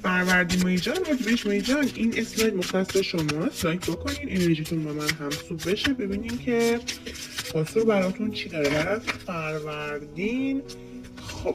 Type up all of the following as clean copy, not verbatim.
فروردین مایی جان، اردیبهشت مایی جان، این اسلاید مختص شماست. لایک بکنین انرژیتون با من همسو بشه، ببینیم که پاسور براتون چی داره برای فروردین. خب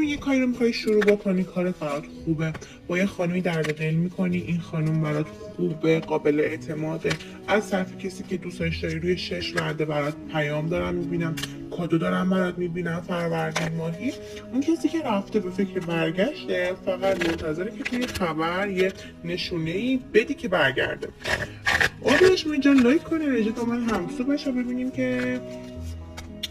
یه کاری رو میخوای شروع بکنی، کارت برات خوبه، با یه خانمی درد دل میکنی، این خانم برات خوبه، قابل اعتماده، از طرف کسی که دوستش داری روی 6 وعده برات پیام دارم میبینم، کادو دارم برات میبینم. فروردین ماهی اون کسی که رفته به فکر برگشته، فقط منتظره که توی خبر یه نشونه ای بدی که برگرده. آدرش اینجا لایک کنه، رژه با من همسو بشه، ببینیم که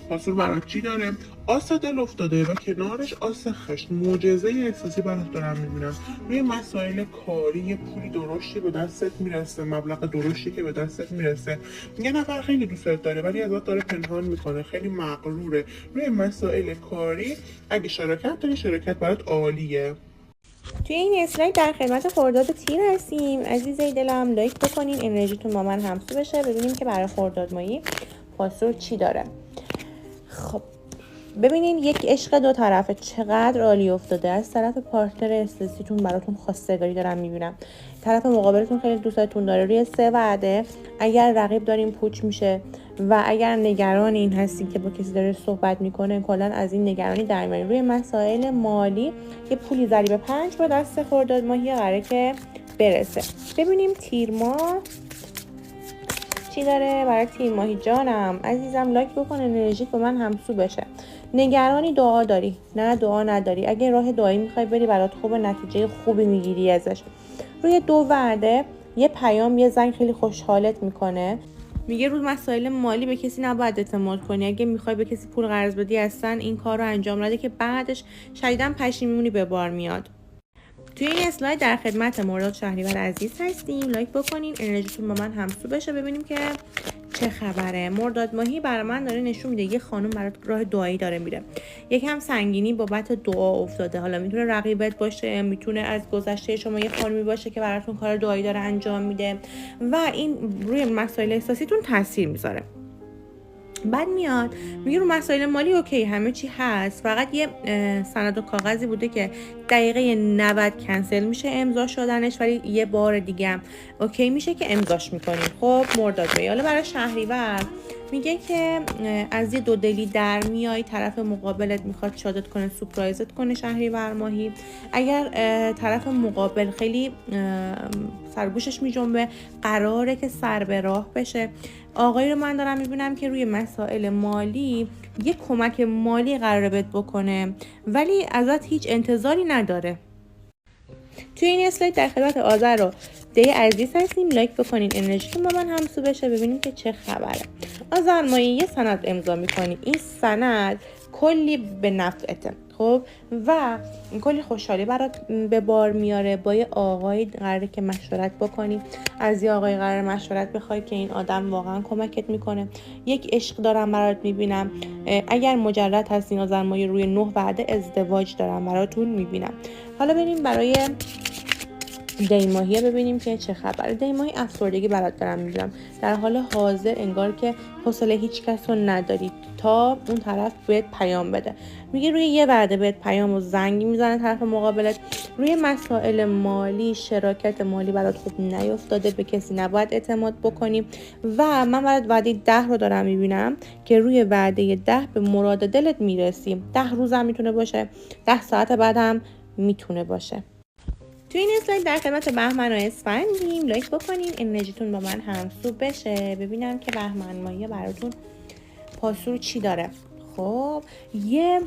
پاسور برات چی داره. آس دل افتاده و کنارش آس خشت، معجزه احساسی برات دارم میبینم. روی مسائل کاری یه پولی درشتی به دستت میرسه، مبلغ درشتی که به دستت میرسه. یه نفر خیلی دوستت داره ولی ازت داره پنهان میکنه، خیلی مغروره. روی مسائل کاری اگه شراکت داری، شراکت برات عالیه. توی این اسلاید در خدمت خرداد تیر هستیم. عزیزای دلم لایک بکنین انرژیتون با من همسو بشه، ببینیم که برای خرداد ماهی پاسور چی داره. خب ببینین یک عشق دو طرفه چقدر عالی افتاده. از طرف پارتنر احساسیتون براتون خواستگاری دارم میبینم، طرف مقابلتون خیلی دوستتون داره. روی 3 وعده اگر رقیب دارین پوچ میشه و اگر نگران این هستین که با کسی داره صحبت میکنه، کلا از این نگرانی در میارین. روی مسائل مالی یه پولی ضریب 5 با دست خرداد ماهی قراره که برسه. ببینیم تیر ماه چی داره برای تیر ماهی جانم. عزیزم لایک بکن انرژیت با من همسو بشه. نگرانی دعا داری؟ نه دعا نداری. اگه راه دعایی میخوای بری برات خوبه، نتیجه خوبی میگیری ازش. روی 2 وعده یه پیام، یه زنگ خیلی خوشحالت میکنه، میگه روز مسائل مالی به کسی نباید اعتماد کنی. اگه میخوای به کسی پول قرض بدی اصلا این کار رو انجام نده که بعدش شدیداً پشیمونی به بار میاد. توی این اسلاید در خدمت مرداد شهریور عزیز هستیم. لایک بکنین انرژیتون با من همسو بشه، ببینیم که چه خبره. مرداد ماهی برای من داره نشون میده یه خانم برات راه دعایی داره میره، یکم سنگینی بابت دعا افتاده. حالا میتونه رقیبت باشه، میتونه از گذشته شما یه خانمی باشه که براتون کار دعایی داره انجام میده و این روی مسائل احساسیتون تاثیر میذاره. بعد میاد میگه رو مسائل مالی اوکی همه چی هست، فقط یه سند و کاغذی بوده که دقیقه 90 کنسل میشه امضا شدنش، ولی یه بار دیگه هم اوکی میشه که امضاش میکنیم. خب مرداد ماهی حالا برای شهریور میگه که از یه دودلی در میای، طرف مقابلت میخواد شادت کنه، سورپرایزت کنه. شهریور ماهی اگر طرف مقابل خیلی سرگوشش میجنبه، قراره که سر به راه بشه. آقایی رو من دارم میبینم که روی مسائل مالی یه کمک مالی قراره بهت بکنه ولی ازت هیچ انتظاری نداره. توی این اسلاید در خدمت آذر رو ده عزیز هستیم. لایک بکنین انرژیتون با من همسو بشه، ببینیم که چه خبره. آذر مایی یه سند امضا میکنی، این سند کلی به نفعته خب و کلی خوشحالی برات به بار میاره. با یه آقایی قراره که مشورت بکنی، از یه آقایی قراره مشورت بخوای که این آدم واقعا کمکت میکنه. یک عشق دارم برات میبینم. اگر مجرد هستین آذر مایی روی 9 وعده ازدواج دارم براتون میبینم. حالا بریم برای دی ماهی ببینیم که چه خبره. دی ماهی افسردگی برات دارم میبینم، در حال حاضر انگار که حوصله هیچ کس رو نداری تا اون طرف بهت پیام بده. میگه روی یه وعده بهت پیام و زنگی میزنه طرف مقابلت. روی مسائل مالی شراکت مالی برات خوب نیفتاده، به کسی نباید اعتماد بکنی و من برات وعده 10 رو دارم میبینم که روی وعده 10 به مراد دلت میرسی. 10 روز هم میتونه باشه، 10 ساعت بعد هم میتونه باشه. تو این اسلاید در خدمت بهمن و اسفندیم. لایک بکنین انرژیتون با من همسو بشه، ببینم که بهمن ماهی براتون پاسور چی داره. خب یه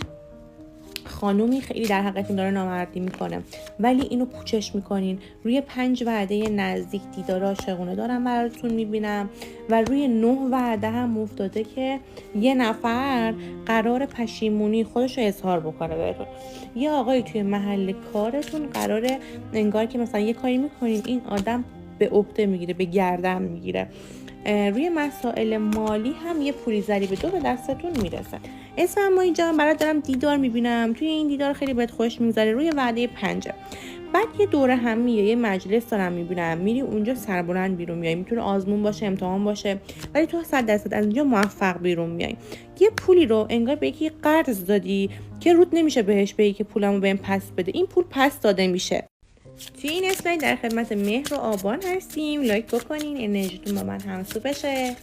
خانومی خیلی در حقتون داره نامردی میکنه ولی اینو پوچش میکنین. روی 5 وعده نزدیک دیدار عاشقونه دارم براتون میبینم و روی 9 وعده هم افتاده که یه نفر قرار پشیمونی خودش رو اظهار بکنه بهتون. یه آقایی توی محل کارتون قراره انگار که مثلا یه کاری میکنین این آدم به عهده میگیره، به گردن میگیره. روی مسائل مالی هم یه پولی ضریب 2 به دستتون میرسه. اسم مایی جان برات دارم دیدار میبینم. توی این دیدار خیلی بهت خوش میگذره. روی وعده 5 بعد یه دوره همیه، یه مجلس دارم میبینم، میری اونجا سربلند بیرون میای. میتونه آزمون باشه، امتحان باشه، ولی تو 100% از اینجا موفق بیرون میای. یه پولی رو انگار به یکی قرض دادی که رود نمیشه بهش بگی که پولمو بهم پس بده. این پول پس داده میشه. توی این اسلاید در خدمت مهر و آبان هستیم. لایک بکنین انرژیتون با من همسو بشه،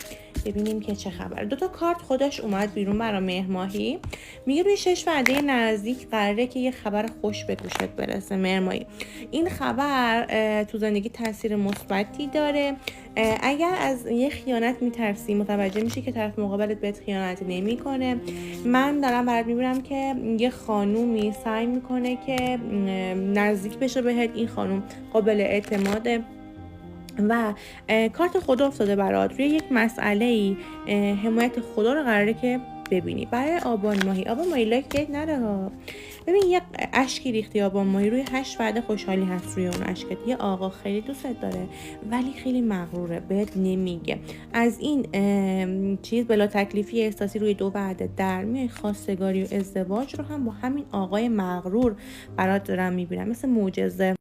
ببینیم که چه خبر. 2 تا کارت خودش اومد بیرون برای مهر ماهی. میگه روی 6 وعده نزدیک قراره که یه خبر خوش به گوشت برسه مهر ماهی. این خبر تو زندگی تاثیر مثبتی داره. اگر از یه خیانت میترسی، متوجه میشی که طرف مقابلت بهت خیانت نمیکنه. من دارم برات میبینم که یه خانومی سعی میکنه که نزدیک بشه بهت. این خانوم قابل اعتماده و کارت خدا افتاده برات. روی یک مسئله حمایت خدا رو قراره که ببینی. برای آبان ماهی لایک گیت نره ها. ببین یه اشکی ریختی آبان ماهی، روی 8 وعده خوشحالی هست روی اون اشکت. یه آقا خیلی دوستت داره ولی خیلی مغروره، بهت نمیگه. از این چیز بلا تکلیفی احساسی روی 2 وعده در میای. خواستگاری و ازدواج رو هم با همین آقای مغرور برات دارم میبینم، مثل معجزه.